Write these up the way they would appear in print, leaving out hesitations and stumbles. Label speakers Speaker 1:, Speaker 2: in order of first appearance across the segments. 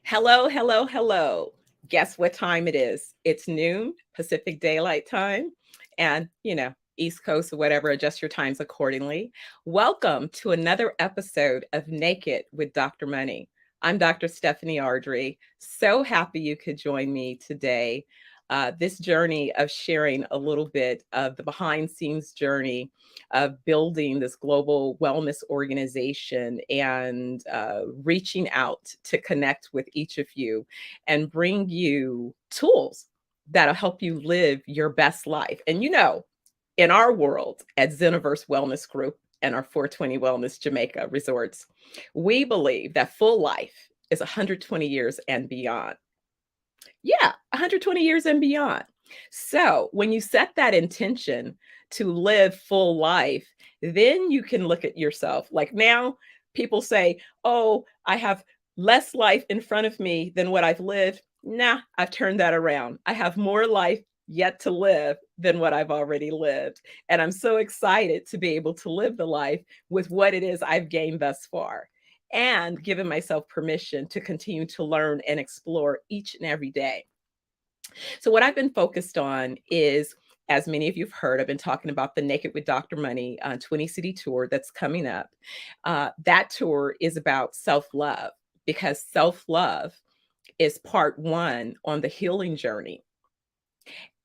Speaker 1: Hello, hello, hello. Guess what time it is? It's noon, Pacific Daylight Time, and, East Coast or whatever, adjust your times accordingly. Welcome to another episode of Naked with Dr. Money. I'm Dr. Stephanie Ardrey. So happy you could join me today. This journey of sharing a little bit of the behind scenes journey of building this global wellness organization and reaching out to connect with each of you and bring you tools that'll help you live your best life. And in our world at ZenoVerse Wellness Group and our 420 Wellness Jamaica resorts, we believe that full life is 120 years and beyond. Yeah, 120 years and beyond. So when you set that intention to live full life, then you can look at yourself. Like now, people say, oh, I have less life in front of me than what I've lived. Nah, I've turned that around. I have more life yet to live than what I've already lived. And I'm so excited to be able to live the life with what it is I've gained thus far and given myself permission to continue to learn and explore each and every day. So, what I've been focused on is, as many of you have heard, I've been talking about the Naked with Dr. Money 20 city tour that's coming up. That tour is about self love because self love is part one on the healing journey.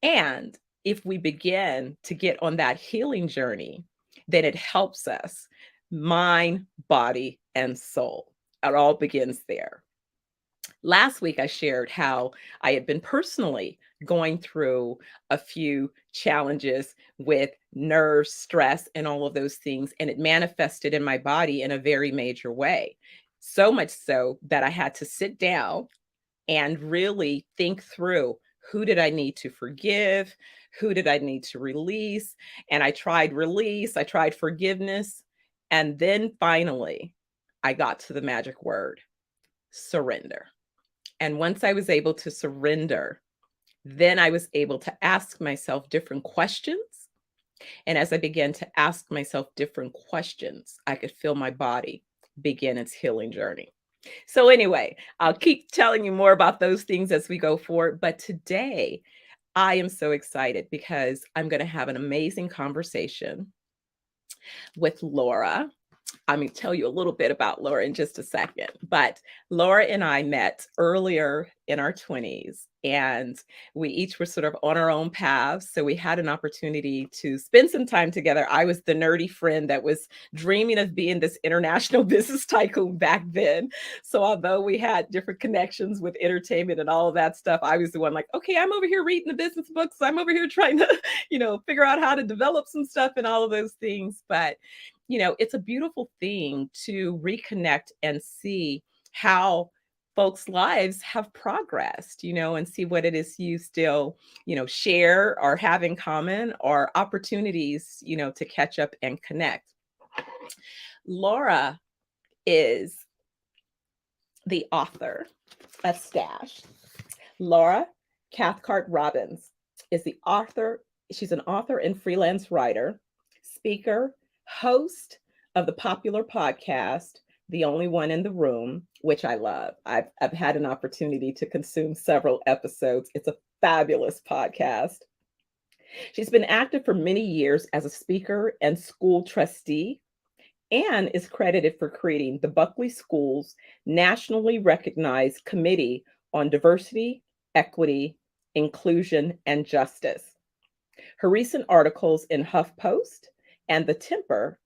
Speaker 1: And if we begin to get on that healing journey, then it helps us mind, body, and soul. It all begins there. Last week, I shared how I had been personally going through a few challenges with nerves, stress, and all of those things. And it manifested in my body in a very major way. So much so that I had to sit down and really think through, who did I need to forgive? Who did I need to release? And I tried release, I tried forgiveness. And then finally, I got to the magic word: surrender. And once I was able to surrender, then I was able to ask myself different questions. And as I began to ask myself different questions, I could feel my body begin its healing journey. So, anyway, I'll keep telling you more about those things as we go forward. But today, I am so excited because I'm going to have an amazing conversation with Laura. I'm going to tell you a little bit about Laura in just a second. But Laura and I met earlier in our 20s, and we each were sort of on our own paths. So we had an opportunity to spend some time together. I was the nerdy friend that was dreaming of being this international business tycoon back then. So although we had different connections with entertainment and all of that stuff, I was the one like, okay, I'm over here reading the business books. I'm over here trying to, figure out how to develop some stuff and all of those things. But it's a beautiful thing to reconnect and see how folks' lives have progressed, and see what it is you still, share or have in common, or opportunities, to catch up and connect. Laura is the author of Stash. Laura Cathcart Robbins is the author. She's an author and freelance writer, speaker, host of the popular podcast, The Only One in the Room, which I love. I've had an opportunity to consume several episodes. It's a fabulous podcast. She's been active for many years as a speaker and school trustee, and is credited for creating the Buckley School's nationally recognized Committee on Diversity, Equity, Inclusion, and Justice. Her recent articles in HuffPost and The Temper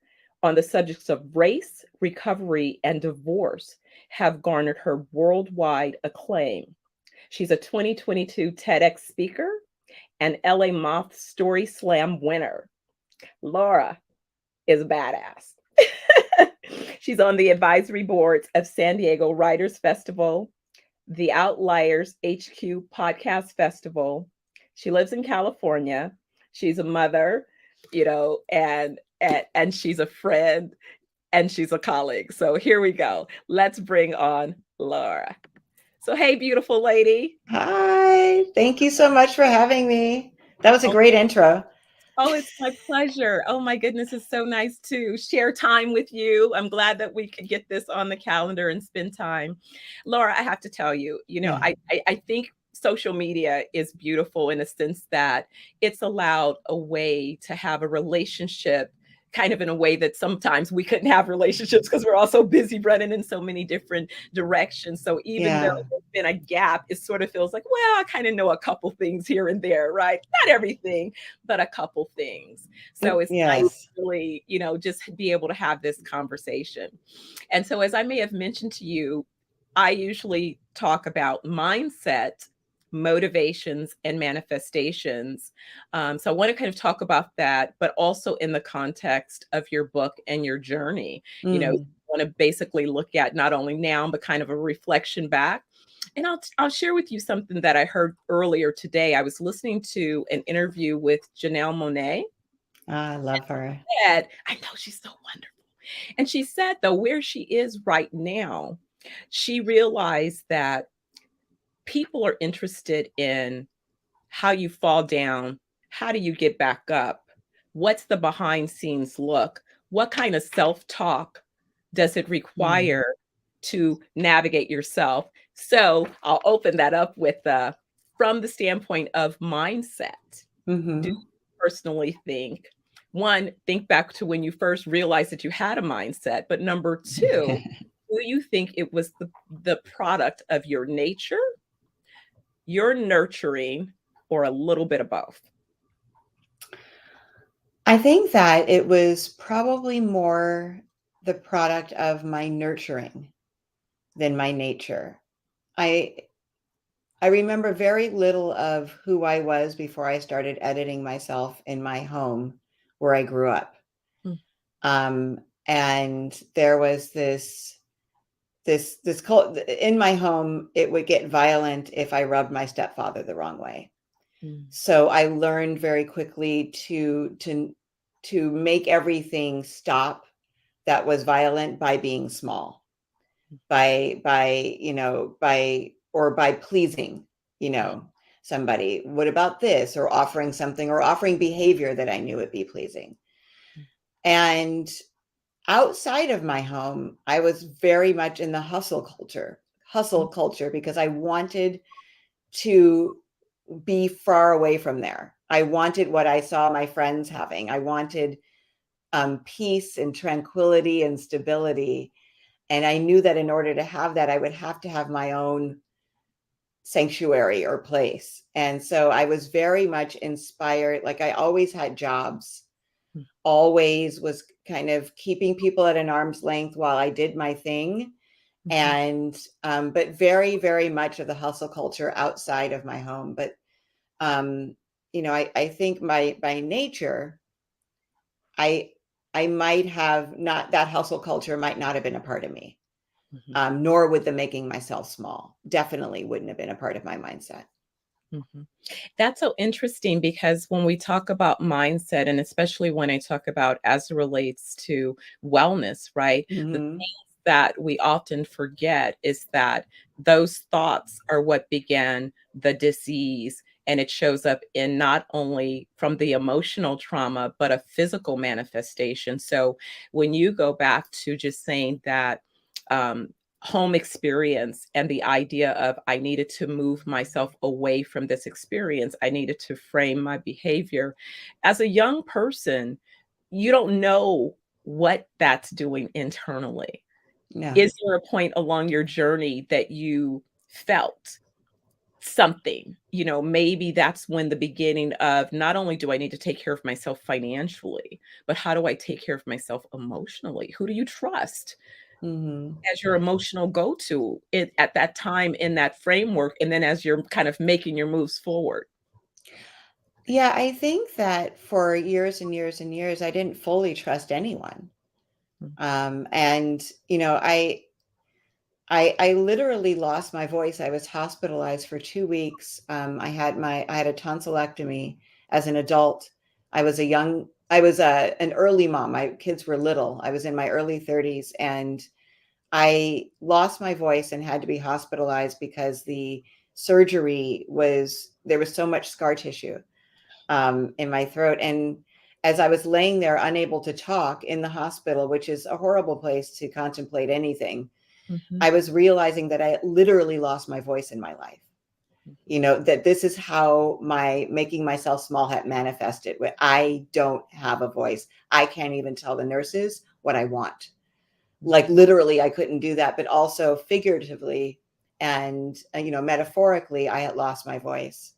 Speaker 1: on the subjects of race, recovery, and divorce have garnered her worldwide acclaim. She's a 2022 TEDx speaker and LA Moth Story Slam winner. Laura is badass. She's on the advisory boards of San Diego Writers Festival, the Outliers HQ Podcast Festival. She lives in California. She's a mother, and she's a friend, and she's a colleague. So here we go. Let's bring on Laura. So, hey, beautiful lady.
Speaker 2: Hi, thank you so much for having me. That was a great intro.
Speaker 1: Oh, it's my pleasure. Oh my goodness, it's so nice to share time with you. I'm glad that we could get this on the calendar and spend time. Laura, I have to tell you,
Speaker 2: Yeah.
Speaker 1: I think social media is beautiful in a sense that it's allowed a way to have a relationship kind of in a way that sometimes we couldn't have relationships because we're all so busy running in so many different directions. So even though
Speaker 2: Yeah.
Speaker 1: there's been a gap, it sort of feels like, well, I kind of know a couple things here and there, right? Not everything, but a couple things. So it's nice
Speaker 2: Yes.
Speaker 1: to really, just be able to have this conversation. And so, as I may have mentioned to you, I usually talk about mindset, motivations, and manifestations. So, I want to kind of talk about that, but also in the context of your book and your journey.
Speaker 2: Mm.
Speaker 1: Want to basically look at not only now, but kind of a reflection back. And I'll share with you something that I heard earlier today. I was listening to an interview with Janelle Monáe.
Speaker 2: I love her.
Speaker 1: Said, I know she's so wonderful. And she said, though, where she is right now, she realized that people are interested in how you fall down, how do you get back up, what's the behind scenes look, what kind of self talk does it
Speaker 2: Mm.
Speaker 1: require to navigate yourself. So I'll open that up with from the standpoint of mindset. Do you
Speaker 2: Mm-hmm.
Speaker 1: personally think back to when you first realized that you had a mindset, but number two, do you think it was the product of your nature, your nurturing, or a little bit of both?
Speaker 2: I think that it was probably more the product of my nurturing than my nature. I I remember very little of who I was before I started editing myself in my home where I grew up.
Speaker 1: Mm,
Speaker 2: And there was this cult in my home. It would get violent if I rubbed my stepfather the wrong way.
Speaker 1: mm,
Speaker 2: So I learned very quickly to make everything stop that was violent by being small, by pleasing, you
Speaker 1: mm,
Speaker 2: know, somebody. What about this? Or offering something, or offering behavior that I knew would be pleasing.
Speaker 1: mm,
Speaker 2: And outside of my home, I was very much in the
Speaker 1: mm,
Speaker 2: hustle culture, because I wanted to be far away from there. I wanted what I saw my friends having. I wanted peace and tranquility and stability. And I knew that in order to have that, I would have to have my own sanctuary or place. And so I was very much inspired. Like, I always had jobs,
Speaker 1: mm,
Speaker 2: always was kind of keeping people at an arm's length while I did my thing.
Speaker 1: mhm,
Speaker 2: And, but very, very much of the hustle culture outside of my home. But, um, I think by nature, I, I might have not, that hustle culture might not have been a part of me.
Speaker 1: mhm.
Speaker 2: Nor would the making myself small. Definitely wouldn't have been a part of my mindset.
Speaker 1: Mhm. That's so interesting because when we talk about mindset, and especially when I talk about as it relates to wellness, right? The
Speaker 2: Mm-hmm.
Speaker 1: things that we often forget is that those thoughts are what began the disease. And it shows up in not only from the emotional trauma, but a physical manifestation. So when you go back to just saying that, um, home experience and the idea of I needed to move myself away from this experience. I needed to frame my behavior. As a young person, you don't know what that's doing internally.
Speaker 2: Yeah.
Speaker 1: Is there a point along your journey that you felt something? Maybe that's when the beginning of not only do I need to take care of myself financially, but how do I take care of myself emotionally? Who do you trust
Speaker 2: Mm-hmm.
Speaker 1: as your emotional go-to at that time in that framework, and then as you're kind of making your moves forward?
Speaker 2: Yeah, I think that for years and years and years, I didn't fully trust anyone.
Speaker 1: Mm,
Speaker 2: And I literally lost my voice. I was hospitalized for 2 weeks. I had a tonsillectomy as an adult. I was an early mom. My kids were little. I was in my early 30s, and I lost my voice and had to be hospitalized because the surgery there was so much scar tissue in my throat. And as I was laying there unable to talk in the hospital, which is a horrible place to contemplate anything,
Speaker 1: Mhm.
Speaker 2: I was realizing that I literally lost my voice in my life. You know, that this is how my making myself small had manifested. Where I don't have a voice. I can't even tell the nurses what I want. Like literally, I couldn't do that, but also figuratively and metaphorically, I had lost my voice.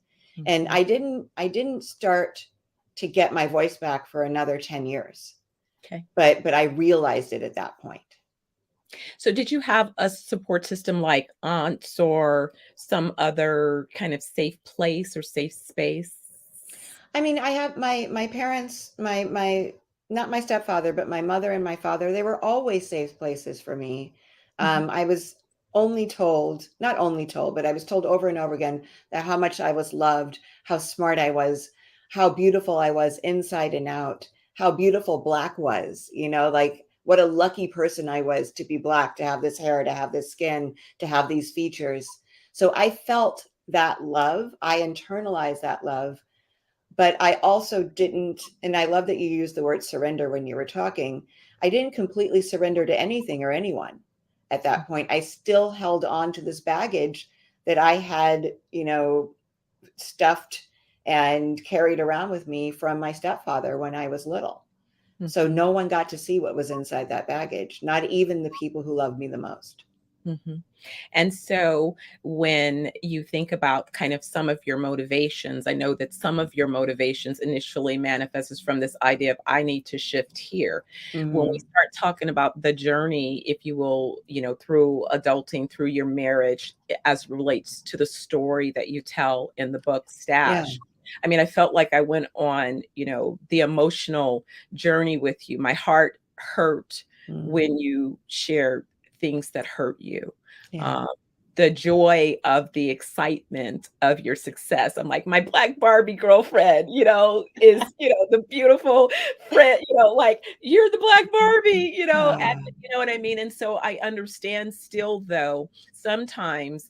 Speaker 2: And
Speaker 1: Mhm.
Speaker 2: I didn't start to get my voice back for another 10 years.
Speaker 1: Okay.
Speaker 2: But I realized it at that point.
Speaker 1: So did you have a support system like aunts or some other kind of safe place or safe space?
Speaker 2: I mean, I have my parents, my not my stepfather, but my mother and my father, they were always safe places for me.
Speaker 1: Mhm.
Speaker 2: I was only told, not only told, but I was told over and over again that how much I was loved, how smart I was, how beautiful I was inside and out, how beautiful Black was, like what a lucky person I was to be Black, to have this hair, to have this skin, to have these features. So I felt that love. I internalized that love, but I also didn't, and I love that you used the word surrender when you were talking. I didn't completely surrender to anything or anyone at that point. I still held on to this baggage that I had, stuffed and carried around with me from my stepfather when I was little. So
Speaker 1: Mhm.
Speaker 2: no one got to see what was inside that baggage, not even the people who loved me the most.
Speaker 1: Mhm. And so when you think about kind of some of your motivations, I know that some of your motivations initially manifests from this idea of I need to shift here. When we
Speaker 2: Hmm.
Speaker 1: start talking about the journey, if you will, through adulting, through your marriage, as relates to the story that you tell in the book
Speaker 2: Yeah.
Speaker 1: Stash. I mean, I felt like I went on, the emotional journey with you. My heart hurt
Speaker 2: Mm.
Speaker 1: when you shared things that hurt you.
Speaker 2: Yeah.
Speaker 1: Um, the joy of the excitement of your success. I'm like, my Black Barbie girlfriend, is, the beautiful friend, like you're the Black Barbie, and
Speaker 2: Ah,
Speaker 1: you know what I mean? And so I understand still though, sometimes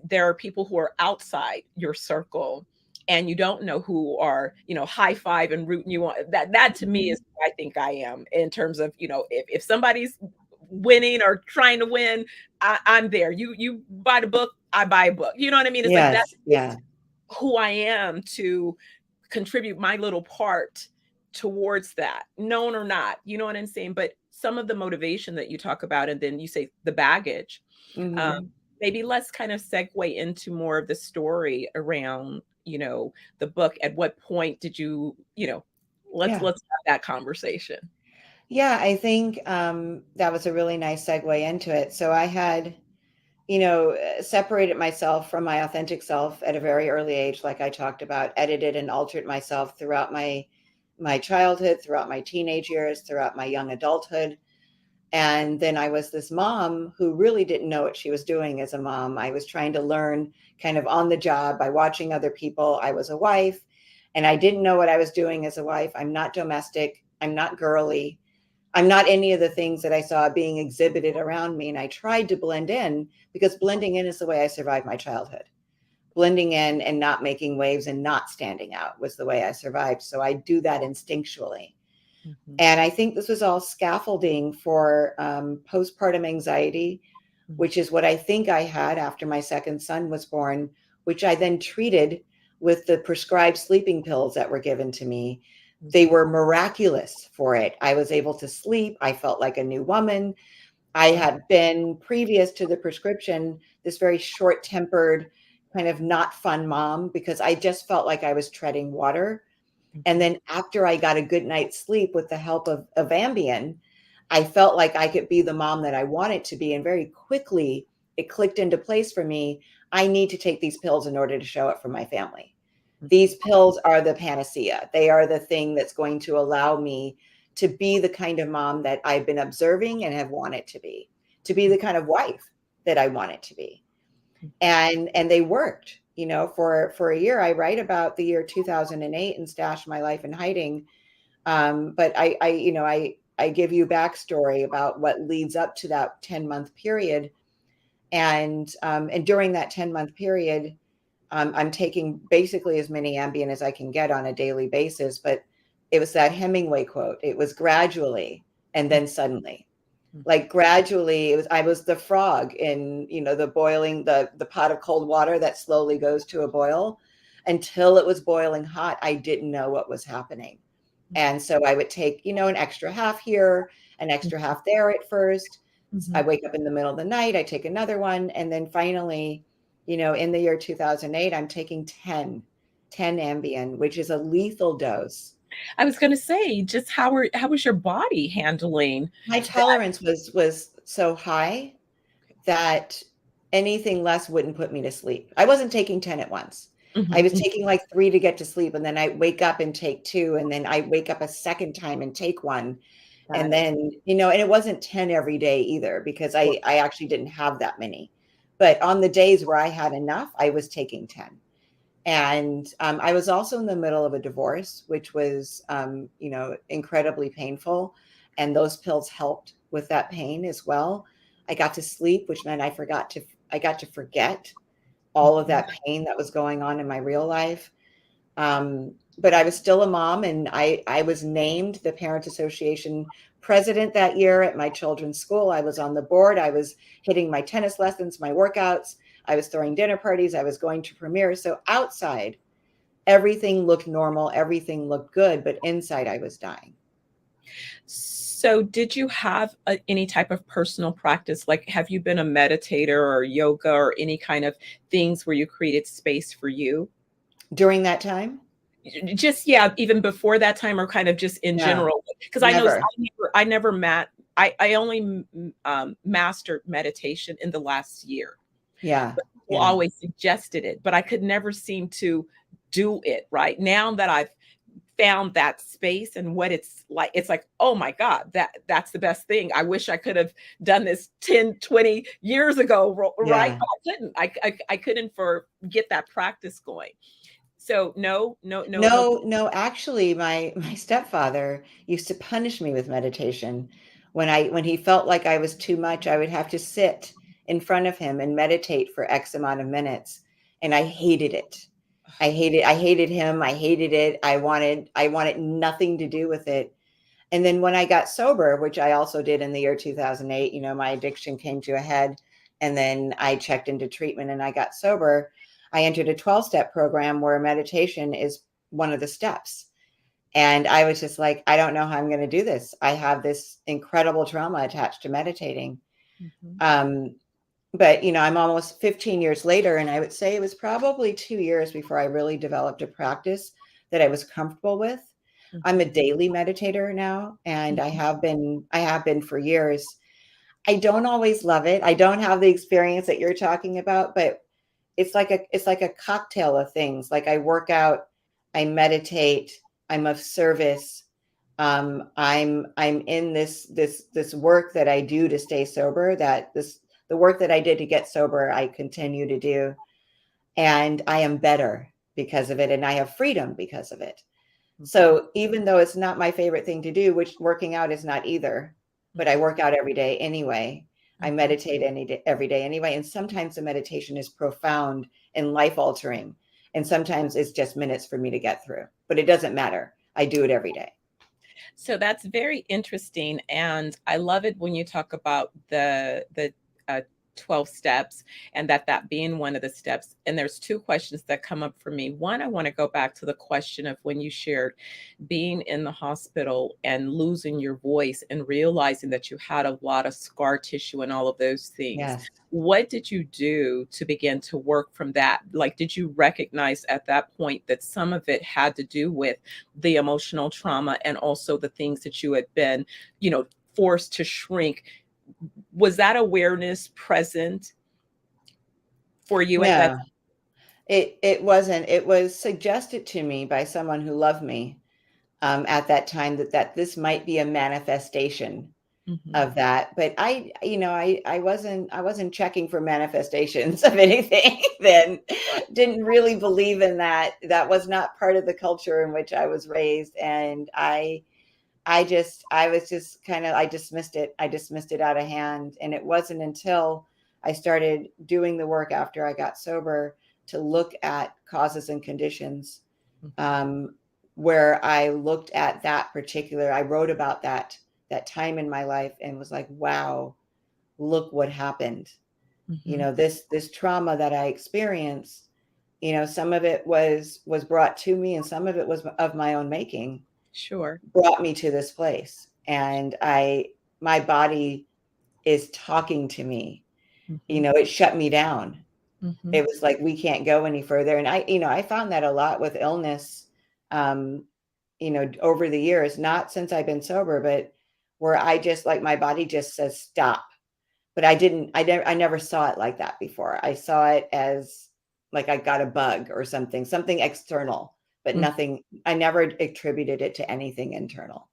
Speaker 1: there are people who are outside your circle and you don't know who are, high five and rooting you on. That to me
Speaker 2: mhm.
Speaker 1: is who I think I am in terms of, if somebody's winning or trying to win, I'm there. You buy the book, I buy a book. You know what I mean? It's like that's
Speaker 2: Yes. Yeah.
Speaker 1: just who I am to contribute my little part towards that, known or not. You know what I'm saying? But some of the motivation that you talk about, and then you say the baggage. Um,
Speaker 2: Hmm.
Speaker 1: maybe let's kind of segue into more of the story around, the book. At what point did you, let's
Speaker 2: Yeah.
Speaker 1: have that conversation.
Speaker 2: Yeah, I think that was a really nice segue into it. So I had, separated myself from my authentic self at a very early age, like I talked about, edited and altered myself throughout my childhood, throughout my teenage years, throughout my young adulthood. And then I was this mom who really didn't know what she was doing as a mom. I was trying to learn kind of on the job by watching other people. I was a wife and I didn't know what I was doing as a wife. I'm not domestic. I'm not girly. I'm not any of the things that I saw being exhibited around me. And I tried to blend in because blending in is the way I survived my childhood. Blending in and not making waves and not standing out was the way I survived. So I do that instinctually.
Speaker 1: Mhm,
Speaker 2: And I think this was all scaffolding for postpartum anxiety,
Speaker 1: mhm,
Speaker 2: which is what I think I had after my second son was born, which I then treated with the prescribed sleeping pills that were given to me. They
Speaker 1: mhm.
Speaker 2: were miraculous for it. I was able to sleep. I felt like a new woman. I
Speaker 1: Wow.
Speaker 2: had been, previous to the prescription, this very short tempered, kind of not fun mom because I just felt like I was treading water. And
Speaker 1: Mhm,
Speaker 2: then after I got a good night's sleep with the help of Ambien, I felt like I could be the mom that I wanted to be. And very quickly, it clicked into place for me. I need to take these pills in order to show up for my family. These
Speaker 1: mhm,
Speaker 2: pills are the panacea. They are the thing that's going to allow me to be the kind of mom that I've been observing and have wanted to be the kind of wife that I wanted to be.
Speaker 1: mhm,
Speaker 2: And they worked, for a year. I write about the year 2008 and Stash My Life in Hiding. But I give you backstory about what leads up to that 10-month period. And during that 10-month period, I'm taking basically as many Ambien as I can get on a daily basis. But it was that Hemingway quote. It was gradually and then suddenly. Like gradually, I was the frog in, the boiling, the pot of cold water that slowly goes to a boil. Until it was boiling hot, I didn't know what was happening. And so I would take, an extra half here, an extra half there at first. I wake up in the middle of the night, I take another one. And then finally, in the year 2008, I'm taking 10 Ambien, which is a lethal dose.
Speaker 1: I was going to say, just how was your body handling?
Speaker 2: My tolerance was so high that anything less wouldn't put me to sleep. I wasn't taking 10 at once. I was taking like 3 to get to sleep, and then I wake up and take 2, and then I wake up a second time and take 1. And then, and it wasn't 10 every day either, because I actually didn't have that many. But on the days where I had enough, I was taking 10. And I was also in the middle of a divorce, which was, incredibly painful. And those pills helped with that pain as well. I got to sleep, which meant I got to forget all of that pain that was going on in my real life. But I was still a mom, and I was named the Parent Association president that year at my children's school. I was on the board. I was hitting my tennis lessons, my workouts. I was throwing dinner parties. I was going to premieres. So outside, everything looked normal. Everything looked good. But inside, I was dying.
Speaker 1: So did you have any type of personal practice? Like, have you been a meditator or yoga or any kind of things where you created space for you?
Speaker 2: During that time?
Speaker 1: Just, yeah, even before that time, or kind of just in general? Because I know I only mastered meditation in the last year.
Speaker 2: Yeah.
Speaker 1: But people always suggested it, but I could never seem to do it right. Now that I've found that space and what it's like, oh my God, that's the best thing. I wish I could have done this 10, 20 years ago, right? But I couldn't get that practice going. So no.
Speaker 2: Actually, my stepfather used to punish me with meditation. When he felt like I was too much, I would have to sit in front of him and meditate for X amount of minutes. And I hated it. I hated him. I hated it. I wanted nothing to do with it. And then when I got sober, which I also did in the year 2008, my addiction came to a head, and then I checked into treatment and I got sober. I entered a 12-step program where meditation is one of the steps. And I was just like, I don't know how I'm going to do this. I have this incredible trauma attached to meditating. But, I'm almost 15 years later, and I would say it was probably 2 years before I really developed a practice that I was comfortable with. I'm a daily meditator now, and I have been for years. I don't always love it. I don't have the experience that you're talking about, but it's like a cocktail of things. Like, I work out, I meditate, I'm of service. I'm in this work that I do to stay sober, the work that I did to get sober, I continue to do. And I am better because of it. And I have freedom because of it. So even though it's not my favorite thing to do, which working out is not either, but I work out every day anyway. I meditate every day anyway. And sometimes the meditation is profound and life altering. And sometimes it's just minutes for me to get through, but it doesn't matter. I do it every day.
Speaker 1: So that's very interesting. And I love it when you talk about the 12 steps, and that being one of the steps. And there's 2 questions that come up for me. One, I want to go back to the question of when you shared being in the hospital and losing your voice and realizing that you had a lot of scar tissue and all of those things.
Speaker 2: Yes.
Speaker 1: What did you do to begin to work from that? Like, did you recognize at that point that some of it had to do with the emotional trauma and also the things that you had been, forced to shrink? Was that awareness present for you at that time?
Speaker 2: It wasn't. It was suggested to me by someone who loved me at that time that this might be a manifestation of that. But I wasn't checking for manifestations of anything then. Didn't really believe in that. That was not part of the culture in which I was raised. And I dismissed it. I dismissed it out of hand. And it wasn't until I started doing the work after I got sober to look at causes and conditions, where I looked at that particular, I wrote about that time in my life and was like, wow, look what happened. You know, this trauma that I experienced, you know, some of it was brought to me and some of it was of my own making.
Speaker 1: Sure.
Speaker 2: Brought me to this place. And my body is talking to me. You know, it shut me down. It was like, we can't go any further. And I found that a lot with illness, over the years, not since I've been sober, but where I just like, my body just says stop. But I never saw it like that before. I saw it as like I got a bug or something external, but nothing, I never attributed it to anything internal.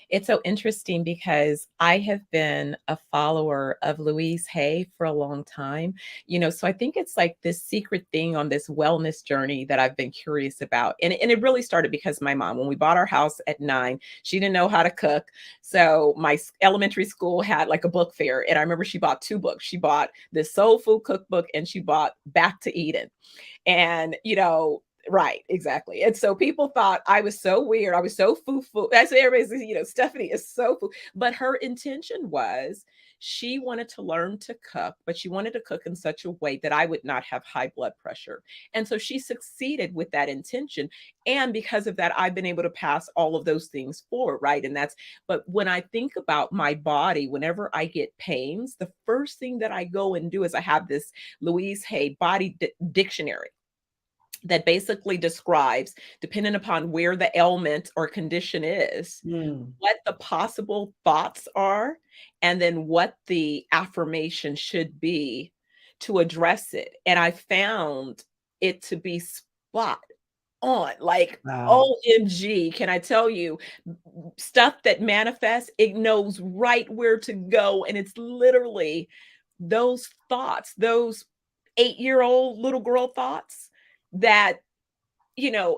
Speaker 1: It's so interesting because I have been a follower of Louise Hay for a long time, so I think it's like this secret thing on this wellness journey that I've been curious about. And it really started because my mom, when we bought our house at 9, she didn't know how to cook. So my elementary school had like a book fair. And I remember she bought 2 books. She bought this soul food cookbook and she bought Back to Eden. And, right, exactly. And so people thought I was so weird. I was so foo-foo. That's what everybody says, Stephanie is so foo. But her intention was she wanted to learn to cook, but she wanted to cook in such a way that I would not have high blood pressure. And so she succeeded with that intention. And because of that, I've been able to pass all of those things forward, right? But when I think about my body, whenever I get pains, the first thing that I go and do is I have this Louise Hay body dictionary that basically describes, depending upon where the ailment or condition is, what the possible thoughts are, and then what the affirmation should be to address it. And I found it to be spot on, like,
Speaker 2: Wow.
Speaker 1: OMG, can I tell you, stuff that manifests, it knows right where to go. And it's literally those thoughts, those 8-year-old little girl thoughts that,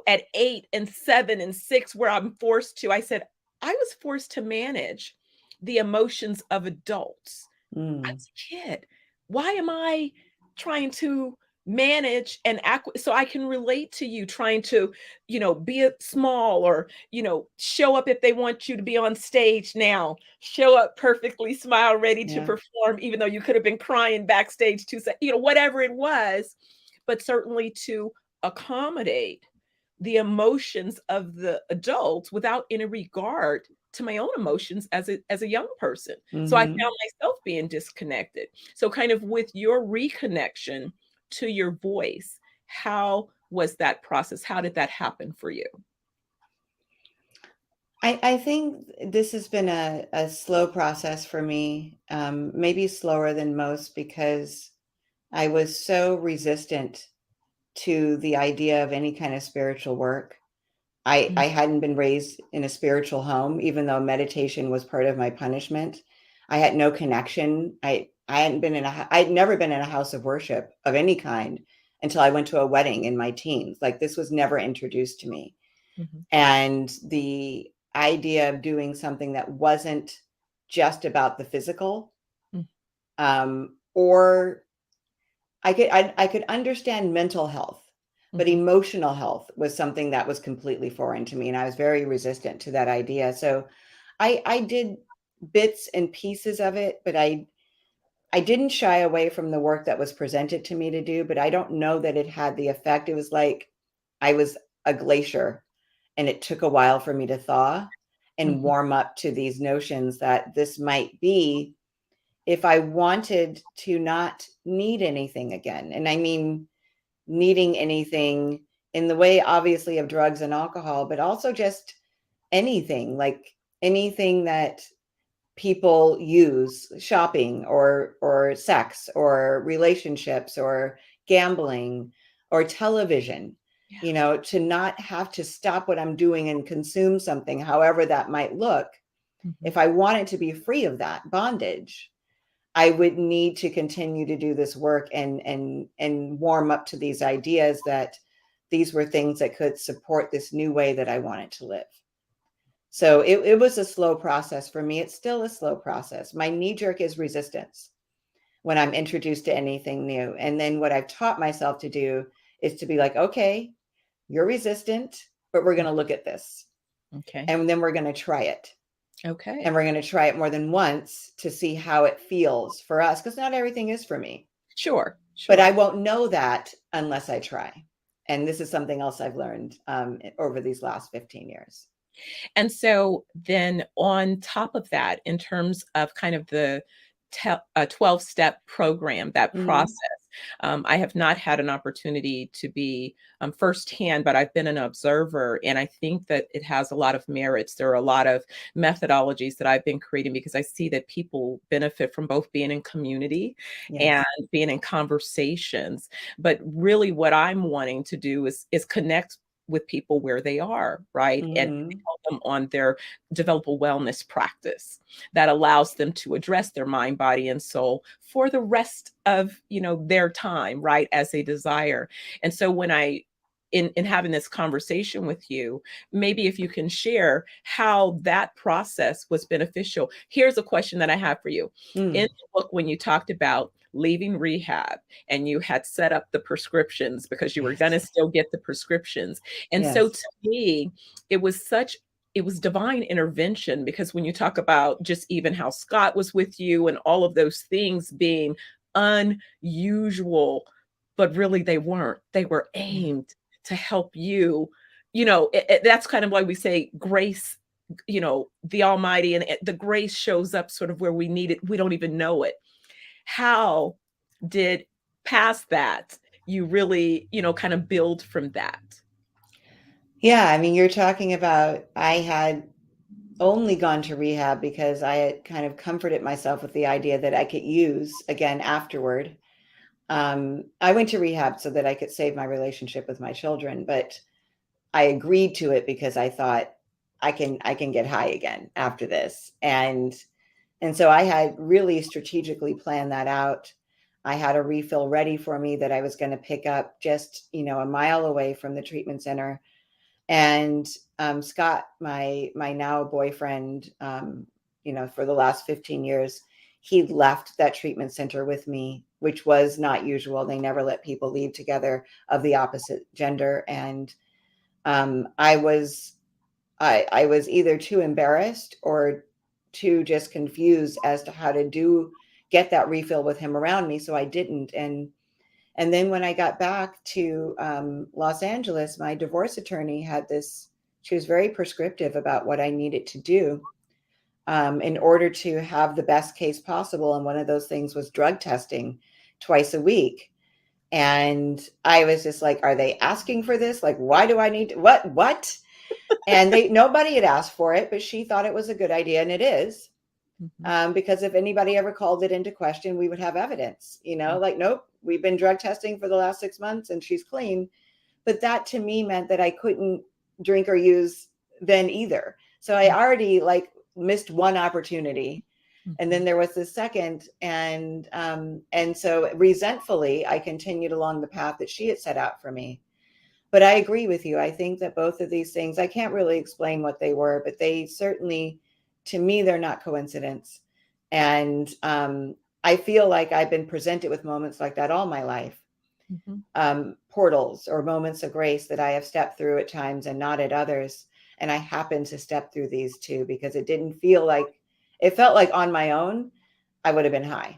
Speaker 1: at 8 and 7 and 6, where I said, I was forced to manage the emotions of adults. I was a kid. Why am I trying to manage and act so I can relate to you, trying to, be a small or, show up if they want you to be on stage now, show up perfectly, smile, ready to
Speaker 2: Yeah.
Speaker 1: perform, even though you could have been crying backstage to say, whatever it was, but certainly to accommodate the emotions of the adults without any regard to my own emotions as a young person. So I found myself being disconnected. So kind of with your reconnection to your voice, how was that process? How did that happen for you?
Speaker 2: I think this has been a slow process for me, maybe slower than most, because I was so resistant to the idea of any kind of spiritual work. I hadn't been raised in a spiritual home, even though meditation was part of my punishment. I had no connection. I hadn't been I'd never been in a house of worship of any kind until I went to a wedding in my teens. Like, this was never introduced to me. And the idea of doing something that wasn't just about the physical, or I could understand mental health, but emotional health was something that was completely foreign to me, and I was very resistant to that idea. So I did bits and pieces of it, but I didn't shy away from the work that was presented to me to do, but I don't know that it had the effect. It was like I was a glacier, and it took a while for me to thaw and warm up to these notions that this might be, if I wanted to not need anything again. And I mean, needing anything in the way, obviously, of drugs and alcohol, but also just anything, like anything that people use, shopping or sex or relationships or gambling or television, to not have to stop what I'm doing and consume something, however that might look. If I wanted to be free of that bondage, I would need to continue to do this work and warm up to these ideas that these were things that could support this new way that I wanted to live. So it was a slow process for me. It's still a slow process. My knee jerk is resistance when I'm introduced to anything new. And then what I've taught myself to do is to be like, okay, you're resistant, but we're going to look at this.
Speaker 1: Okay.
Speaker 2: And then we're going to try it.
Speaker 1: Okay.
Speaker 2: And we're going to try it more than once to see how it feels for us, because not everything is for me.
Speaker 1: Sure.
Speaker 2: But I won't know that unless I try. And this is something else I've learned over these last 15 years.
Speaker 1: And so then on top of that, in terms of kind of the 12-step program, that process, I have not had an opportunity to be firsthand, but I've been an observer, and I think that it has a lot of merits. There are a lot of methodologies that I've been creating because I see that people benefit from both being in community and being in conversations. But really what I'm wanting to do is connect with people where they are, right? And help them on their develop a wellness practice that allows them to address their mind, body, and soul for the rest of, their time, right, as they desire. And so when in having this conversation with you, maybe if you can share how that process was beneficial. Here's a question that I have for you. In the book, when you talked about leaving rehab and you had set up the prescriptions because you were going to still get the prescriptions. And so to me, it was divine intervention, because when you talk about just even how Scott was with you and all of those things being unusual, but really they weren't. They were aimed to help you. That's kind of why we say grace, the Almighty, and the grace shows up sort of where we need it. We don't even know it. How did past that you really, kind of build from that?
Speaker 2: Yeah, I mean, you're talking about, I had only gone to rehab because I had kind of comforted myself with the idea that I could use again afterward. I went to rehab so that I could save my relationship with my children, but I agreed to it because I thought I can get high again after this. And so I had really strategically planned that out. I had a refill ready for me that I was going to pick up just, a mile away from the treatment center. And Scott, my now boyfriend, for the last 15 years, he left that treatment center with me, which was not usual. They never let people leave together of the opposite gender. And I was either too embarrassed or too just confused as to how to get that refill with him around me. So I didn't. And then when I got back to Los Angeles, my divorce attorney she was very prescriptive about what I needed to do in order to have the best case possible. And one of those things was drug testing twice a week. And I was just like, are they asking for this? Like, why do I need to, what? And nobody had asked for it, but she thought it was a good idea. And it is. Because if anybody ever called it into question, we would have evidence, like, nope, we've been drug testing for the last 6 months and she's clean. But that to me meant that I couldn't drink or use then either. So I already missed one opportunity. And then there was the second. And so resentfully, I continued along the path that she had set out for me. But I agree with you. I think that both of these things, I can't really explain what they were, but they certainly, to me, they're not coincidence. And I feel like I've been presented with moments like that all my life. Portals or moments of grace that I have stepped through at times and not at others. And I happened to step through these two because it felt like on my own, I would have been high.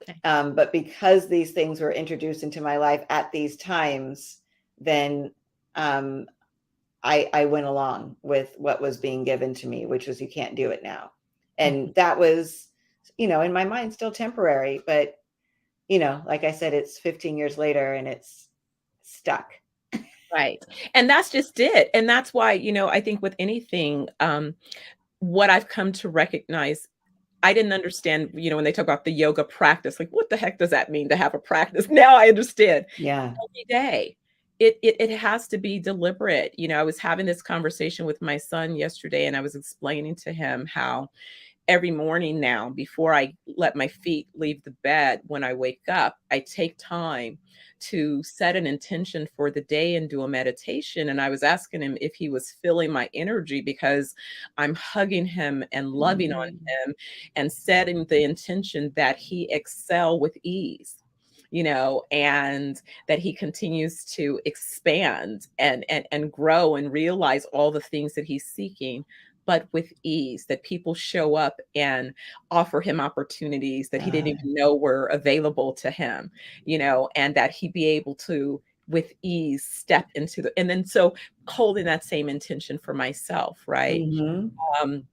Speaker 2: Okay. But because these things were introduced into my life at these times, then I went along with what was being given to me, which was, you can't do it now. And that was, in my mind, still temporary. But, like I said, it's 15 years later and it's stuck.
Speaker 1: Right. And that's just it. And that's why, I think with anything, what I've come to recognize, I didn't understand, when they talk about the yoga practice, like, what the heck does that mean to have a practice? Now I understand.
Speaker 2: Yeah.
Speaker 1: Every day. It has to be deliberate. I was having this conversation with my son yesterday, and I was explaining to him how every morning now, before I let my feet leave the bed, when I wake up, I take time to set an intention for the day and do a meditation. And I was asking him if he was feeling my energy, because I'm hugging him and loving on him and setting the intention that he excel with ease. and that he continues to expand and grow and realize all the things that he's seeking, but with ease, that people show up and offer him opportunities that he didn't
Speaker 2: Uh,
Speaker 1: even know were available to him, and that he be able to with ease step into and then so holding that same intention for myself, right?
Speaker 2: mhm.
Speaker 1: Um,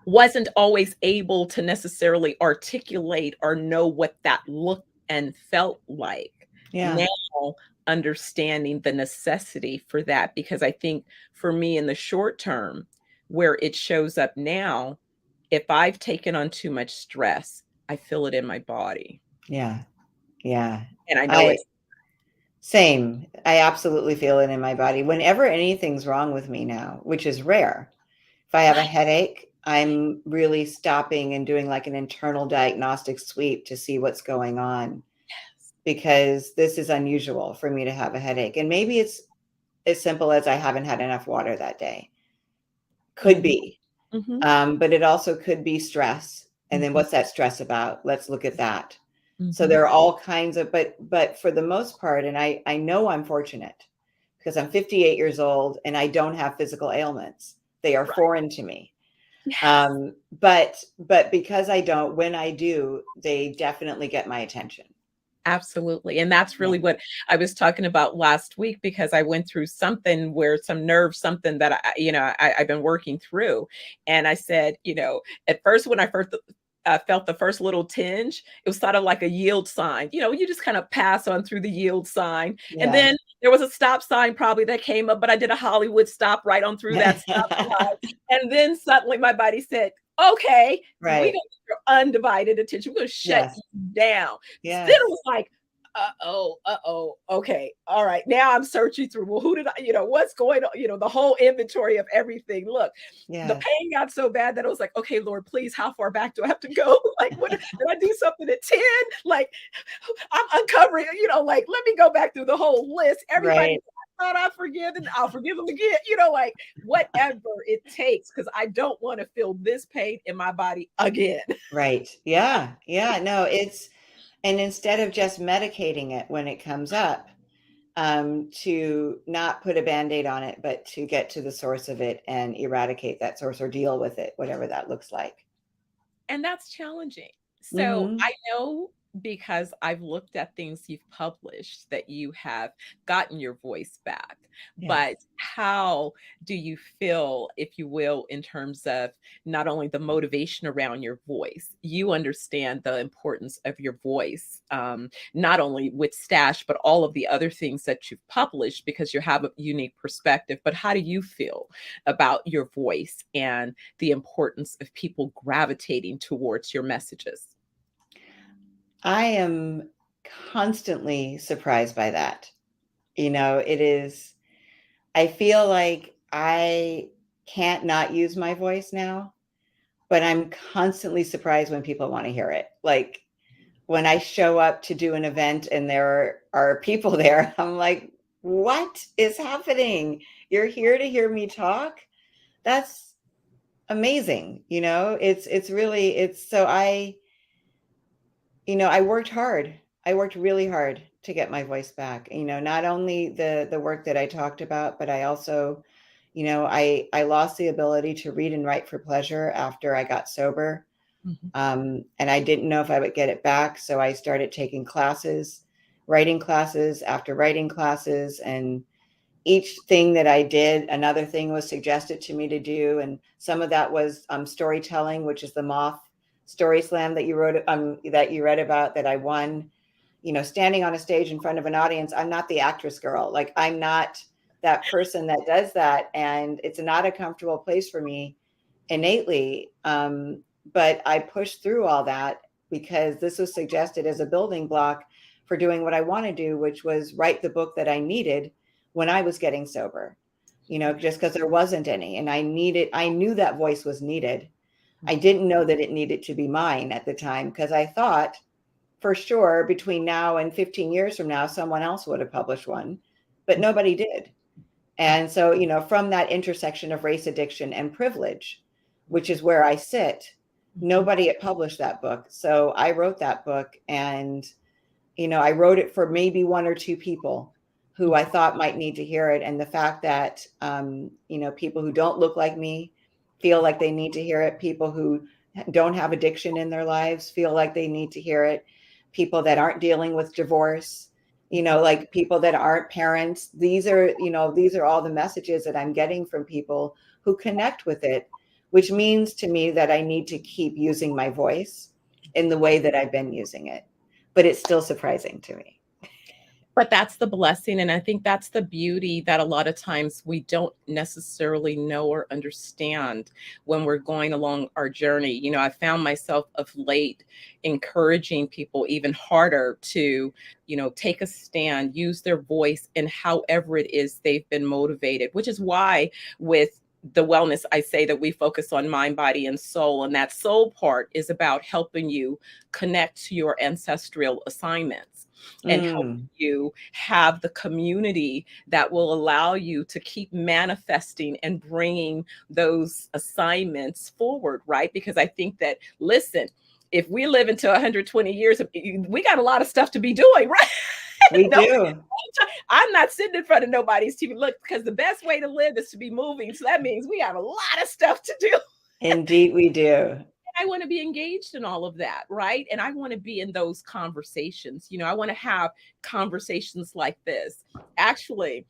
Speaker 1: wasn't always able to necessarily articulate or know what that looked and felt like.
Speaker 2: Yeah.
Speaker 1: Now, understanding the necessity for that, because I think for me in the short term, where it shows up now, if I've taken on too much stress, I feel it in my body.
Speaker 2: Yeah. Yeah.
Speaker 1: And I know
Speaker 2: I
Speaker 1: it's
Speaker 2: Same. I absolutely feel it in my body. Whenever anything's wrong with me now, which is rare, if I have a
Speaker 1: right.
Speaker 2: headache, I'm really stopping and doing like an internal diagnostic sweep to see what's going on, because this is unusual for me to have a headache. And maybe it's as simple as I haven't had enough water that day. Could
Speaker 1: Mhm,
Speaker 2: be.
Speaker 1: mhm,
Speaker 2: But it also could be stress. And then
Speaker 1: mhm,
Speaker 2: what's that stress about? Let's look at that. So
Speaker 1: mhm.
Speaker 2: there are all kinds of, but for the most part, and I know I'm fortunate because I'm 58 years old and I don't have physical ailments. They are
Speaker 1: Right.
Speaker 2: foreign to me.
Speaker 1: Yes.
Speaker 2: But because I don't, when I do, they definitely get my attention.
Speaker 1: Absolutely. And that's
Speaker 2: Yeah.
Speaker 1: really what I was talking about last week, because I went through something where some nerve, something that I've been working through. And I said, at first, when I first felt the first little tinge, it was sort of like a yield sign. You just kind of pass on through the yield sign. And
Speaker 2: Yeah.
Speaker 1: then there was a stop sign probably that came up, but I did a Hollywood stop right on through that stop sign. And then suddenly my body said, okay, we
Speaker 2: Right.
Speaker 1: got your undivided attention. We're going to shut
Speaker 2: Yes.
Speaker 1: you down. Then it
Speaker 2: Yes.
Speaker 1: was like, okay, all right. Now I'm searching through. Well, who did I, what's going on? The whole inventory of everything. Look, the
Speaker 2: Yes.
Speaker 1: pain got so bad that I was like, okay, Lord, please, how far back do I have to go? Like, what did I do something at 10? Like, I'm uncovering, like, let me go back through the whole list. Everybody
Speaker 2: Right.
Speaker 1: I thought I forgive and I'll forgive them again, like whatever it takes, because I don't want to feel this pain in my body again.
Speaker 2: Right. Yeah. Yeah. No, and instead of just medicating it when it comes up, to not put a band-aid on it, but to get to the source of it and eradicate that source or deal with it, whatever that looks like.
Speaker 1: And that's challenging. So
Speaker 2: Hmm.
Speaker 1: I know, because I've looked at things you've published, that you have gotten your voice back.
Speaker 2: Yes.
Speaker 1: But how do you feel, if you will, in terms of not only the motivation around your voice? You understand the importance of your voice, not only with Stash, but all of the other things that you've published, because you have a unique perspective. But how do you feel about your voice and the importance of people gravitating towards your messages?
Speaker 2: I am constantly surprised by that. It is, I feel like I can't not use my voice now, but I'm constantly surprised when people want to hear it. Like when I show up to do an event and there are people there, I'm like, what is happening? You're here to hear me talk? That's amazing. It's really, it's so I worked hard. I worked really hard to get my voice back. Not only the work that I talked about, but I also, I lost the ability to read and write for pleasure after I got sober.
Speaker 1: Mhm.
Speaker 2: And I didn't know if I would get it back. So I started taking classes, writing classes after writing classes. And each thing that I did, another thing was suggested to me to do. And some of that was storytelling, which is the Moth Story Slam that you wrote, that you read about, that I won. Standing on a stage in front of an audience, I'm not the actress girl. Like, I'm not that person that does that. And it's not a comfortable place for me innately. But I pushed through all that because this was suggested as a building block for doing what I want to do, which was write the book that I needed when I was getting sober, just because there wasn't any. And I knew that voice was needed. I didn't know that it needed to be mine at the time, because I thought for sure between now and 15 years from now, someone else would have published one, but nobody did. And so, from that intersection of race addiction and privilege, which is where I sit,
Speaker 1: Mhm.
Speaker 2: nobody had published that book. So I wrote that book, and I wrote it for maybe one or two people who I thought might need to hear it. And the fact that, people who don't look like me feel like they need to hear it. People who don't have addiction in their lives feel like they need to hear it. People that aren't dealing with divorce, like people that aren't parents. These are all the messages that I'm getting from people who connect with it, which means to me that I need to keep using my voice in the way that I've been using it. But it's still surprising to me.
Speaker 1: But that's the blessing. And I think that's the beauty that a lot of times we don't necessarily know or understand when we're going along our journey. I found myself of late encouraging people even harder to, take a stand, use their voice in however it is they've been motivated, which is why with the wellness, I say that we focus on mind, body, and soul. And that soul part is about helping you connect to your ancestral assignments and help you have the community that will allow you to keep manifesting and bringing those assignments forward, right? Because I think that, listen, if we live into 120 years, we got a lot of stuff to be doing, right?
Speaker 2: We do.
Speaker 1: I'm not sitting in front of nobody's TV. Look, because the best way to live is to be moving. So that means we have a lot of stuff to do.
Speaker 2: Indeed, we do.
Speaker 1: I want to be engaged in all of that, right? And I want to be in those conversations. I want to have conversations like this. Actually,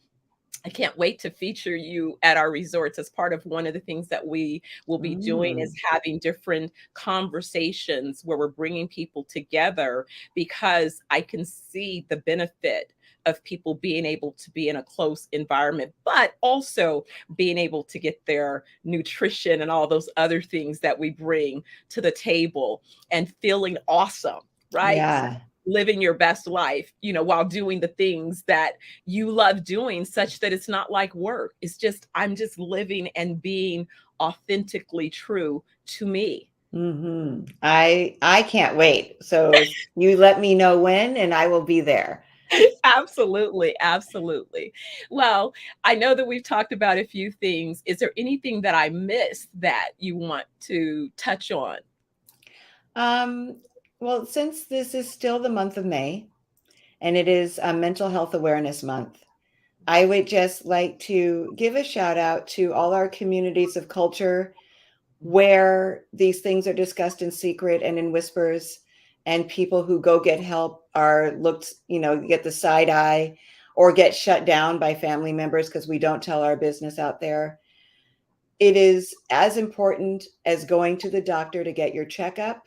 Speaker 1: I can't wait to feature you at our resorts as part of one of the things that we will be doing is having different conversations where we're bringing people together, because I can see the benefit of people being able to be in a close environment, but also being able to get their nutrition and all those other things that we bring to the table and feeling awesome, right?
Speaker 2: Yeah.
Speaker 1: Living your best life, while doing the things that you love doing, such that it's not like work. It's just, I'm just living and being authentically true to me.
Speaker 2: I can't wait. So you let me know when, and I will be there.
Speaker 1: Absolutely. Absolutely. Well, I know that we've talked about a few things. Is there anything that I missed that you want to touch on?
Speaker 2: Well, since this is still the month of May and it is a Mental Health Awareness Month, I would just like to give a shout out to all our communities of culture where these things are discussed in secret and in whispers, and people who go get help are looked, get the side eye or get shut down by family members because we don't tell our business out there. It is as important as going to the doctor to get your checkup,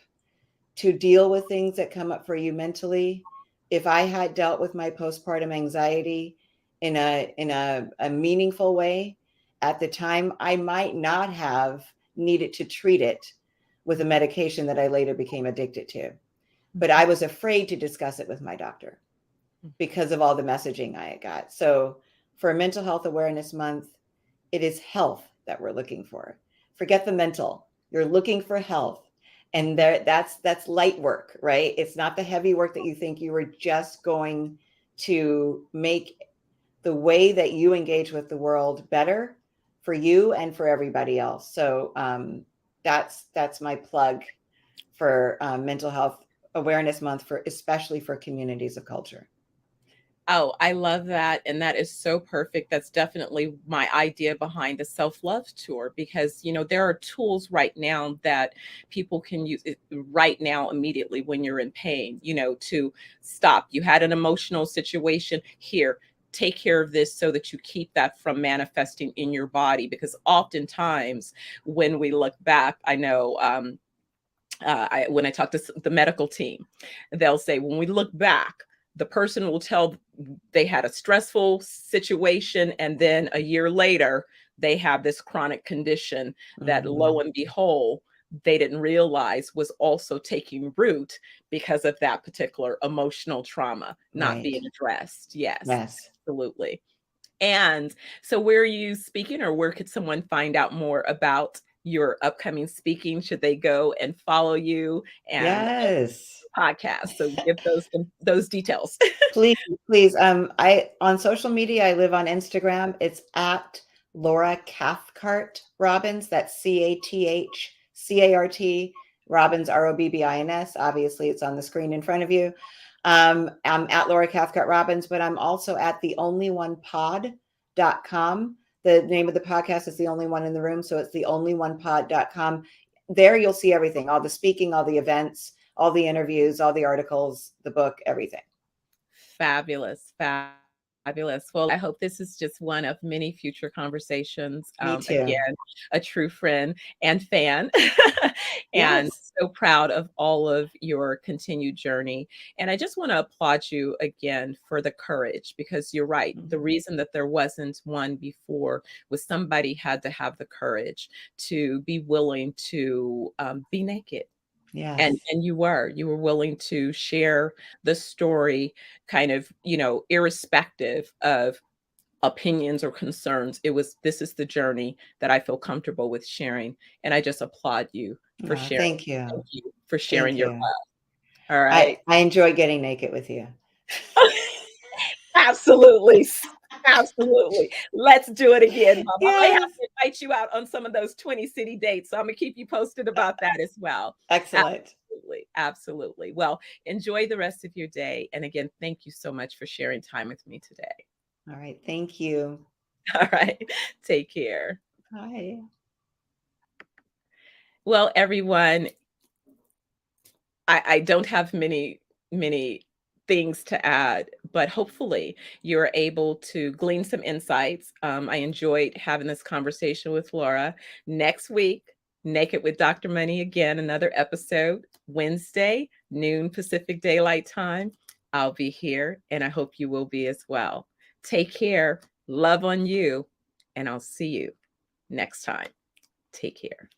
Speaker 2: to deal with things that come up for you mentally. If I had dealt with my postpartum anxiety in a meaningful way at the time, I might not have needed to treat it with a medication that I later became addicted to. But I was afraid to discuss it with my doctor because of all the messaging I had got. So for Mental Health Awareness Month, it is health that we're looking for. Forget the mental. You're looking for health. And that's light work, right? It's not the heavy work that you think. You were just going to make the way that you engage with the world better for you and for everybody else. So that's my plug for Mental Health Awareness Month, especially for communities of culture.
Speaker 1: Oh, I love that. And that is so perfect. That's definitely my idea behind the self-love tour, because, there are tools right now that people can use right now, immediately when you're in pain, to stop. You had an emotional situation here. Take care of this so that you keep that from manifesting in your body. Because oftentimes when we look back, I know, when I talk to the medical team, they'll say, when we look back, the person will tell they had a stressful situation, and then a year later, they have this chronic condition that lo and behold, they didn't realize was also taking root because of that particular emotional trauma not being addressed. Yes, absolutely. And so where are you speaking, or where could someone find out more about your upcoming speaking? Should they go and follow you and podcast? So give those details.
Speaker 2: Please. I on social media, I live on Instagram. It's at Laura Cathcart Robbins. That's CATHCART Robbins, ROBBINS. Obviously, it's on the screen in front of you. I'm at Laura Cathcart Robbins, but I'm also at theonlyonepod.com. The name of the podcast is The Only One in the Room. So it's theonlyonepod.com. There you'll see everything, all the speaking, all the events, all the interviews, all the articles, the book, everything.
Speaker 1: Fabulous. Fabulous. Well, I hope this is just one of many future conversations.
Speaker 2: Me too.
Speaker 1: Again, a true friend and fan, and
Speaker 2: Yes.
Speaker 1: so proud of all of your continued journey. And I just want to applaud you again for the courage, because you're right. The reason that there wasn't one before was somebody had to have the courage to be willing to be naked.
Speaker 2: Yes.
Speaker 1: And you were willing to share the story, kind of, irrespective of opinions or concerns. This is the journey that I feel comfortable with sharing. And I just applaud you for sharing.
Speaker 2: Thank you.
Speaker 1: Thank you for sharing
Speaker 2: Thank
Speaker 1: your
Speaker 2: you.
Speaker 1: love. All right.
Speaker 2: I enjoy getting naked with you.
Speaker 1: Absolutely. Absolutely. Let's do it again, Mom. I might have
Speaker 2: Yes.
Speaker 1: to invite you out on some of those 20 city dates. So I'm going to keep you posted about that as well.
Speaker 2: Excellent.
Speaker 1: Absolutely. Absolutely. Well, enjoy the rest of your day. And again, thank you so much for sharing time with me today.
Speaker 2: All right. Thank you.
Speaker 1: All right. Take care.
Speaker 2: Bye.
Speaker 1: Well, everyone, I don't have many things to add, but hopefully you're able to glean some insights. I enjoyed having this conversation with Laura. Next week, Naked with Dr. Money again, another episode, Wednesday, noon Pacific Daylight Time. I'll be here, and I hope you will be as well. Take care, love on you, and I'll see you next time. Take care.